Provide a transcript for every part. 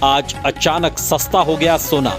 आज अचानक सस्ता हो गया सोना।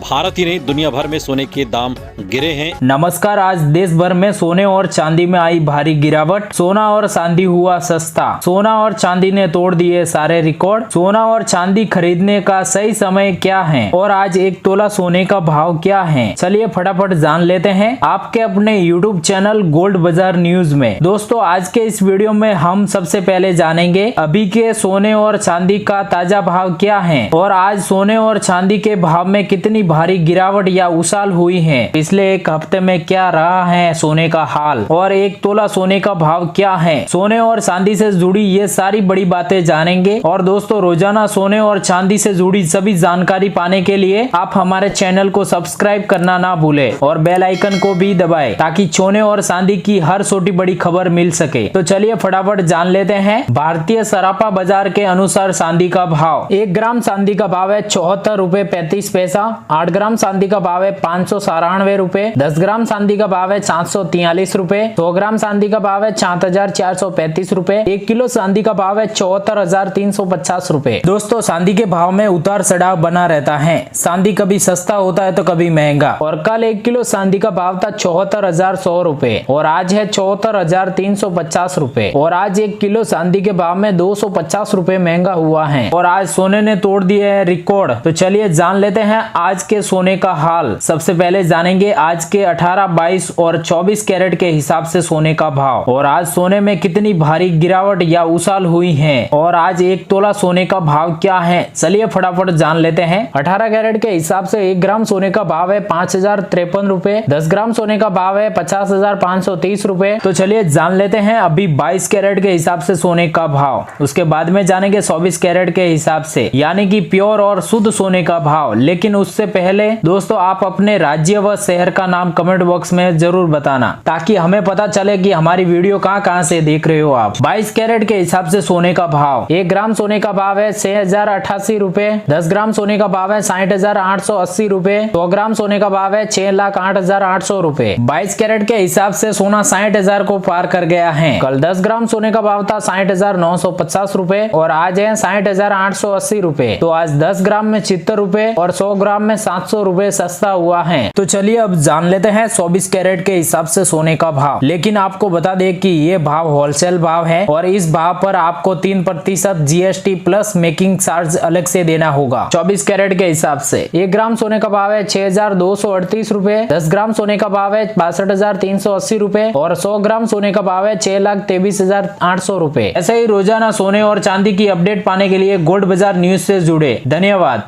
भारत ही नहीं दुनिया भर में सोने के दाम गिरे हैं। नमस्कार। आज देश भर में सोने और चांदी में आई भारी गिरावट। सोना और चांदी हुआ सस्ता। सोना और चांदी ने तोड़ दिए सारे रिकॉर्ड। सोना और चांदी खरीदने का सही समय क्या है और आज एक तोला सोने का भाव क्या है, चलिए फटाफट जान लेते हैं आपके अपने YouTube चैनल गोल्ड बाजार न्यूज में। दोस्तों, आज के इस वीडियो में हम सबसे पहले जानेंगे अभी के सोने और चांदी का ताजा भाव क्या है और आज सोने और चांदी के भाव में कितनी भारी गिरावट या उछाल हुई है। पिछले एक हफ्ते में क्या रहा है सोने का हाल और एक तोला सोने का भाव क्या है। सोने और चांदी से जुड़ी ये सारी बड़ी बातें जानेंगे। और दोस्तों, रोजाना सोने और चांदी से जुड़ी सभी जानकारी पाने के लिए आप हमारे चैनल को सब्सक्राइब करना ना भूले और बेल आइकन को भी दबाएं ताकि सोने और चांदी की हर छोटी बड़ी खबर मिल सके। तो चलिए फटाफट जान लेते हैं भारतीय सराफा बाजार के अनुसार चांदी का भाव। 1 ग्राम चांदी का भाव है 74 रुपए 35 पैसा। 8 ग्राम चांदी का भाव है 597 रुपए। 10 ग्राम चांदी का भाव है 443 रुपए। 100 ग्राम चांदी का भाव है 7435 रुपए। 1 किलो चांदी का भाव है 74,350 रुपए। दोस्तों, चांदी के भाव में उतार चढ़ाव बना रहता है। चांदी कभी सस्ता होता है तो कभी महंगा। और कल 1 किलो चांदी का भाव था 74,100 रुपए और आज है 74,350 रुपए। और आज 1 किलो चांदी के भाव में 250 रुपए महंगा हुआ है। और आज सोने ने तोड़ दिए है रिकॉर्ड। तो चलिए जान लेते हैं आज के सोने का हाल। सबसे पहले जानेंगे आज के 18, 22 और 24 कैरेट के हिसाब से सोने का भाव और आज सोने में कितनी भारी गिरावट या उछाल हुई है और आज एक तोला सोने का भाव क्या है, चलिए फटाफट जान लेते हैं। 18 कैरेट के हिसाब से 1 ग्राम सोने का भाव है 5,053 रुपए। 10 ग्राम सोने का भाव है 50,530 रुपए। तो चलिए जान लेते हैं अभी 22 कैरेट के हिसाब से सोने का भाव। उसके बाद में जानेंगे 24 कैरेट के हिसाब से, यानी कि प्योर और शुद्ध सोने का भाव। लेकिन उससे पहले दोस्तों, आप अपने राज्य व शहर का नाम कमेंट बॉक्स में जरूर बताना ताकि हमें पता चले कि हमारी वीडियो कहां से देख रहे हो आप। 22 कैरेट के हिसाब से सोने का भाव। 1 ग्राम सोने का भाव है 6,088 रुपए। 10 ग्राम सोने का भाव है 60,880 रुपए। 100 ग्राम सोने का भाव है 6,08,800 रुपए। 22 कैरेट के हिसाब से सोना 60,000 को पार कर गया है। कल 10 ग्राम सोने का भाव था 60,950 रुपए और आज है 60,880 रुपए। तो आज 10 ग्राम में 76 रुपए और 100 ग्राम में 700 रुपए सस्ता हुआ है। तो चलिए अब जान लेते हैं 24 कैरेट के हिसाब से सोने का भाव। लेकिन आपको बता दें कि ये भाव होलसेल भाव है और इस भाव पर आपको 3% GST प्लस मेकिंग चार्ज अलग से देना होगा। 24 कैरेट के हिसाब से 1 ग्राम सोने का भाव है 6,238 रुपए। 10 ग्राम सोने का भाव है 62,380 रुपए और 100 ग्राम सोने का भाव है 6,23,800 रुपए। ऐसे ही रोजाना सोने और चांदी की अपडेट पाने के लिए गोल्ड बाजार न्यूज से जुड़े। धन्यवाद।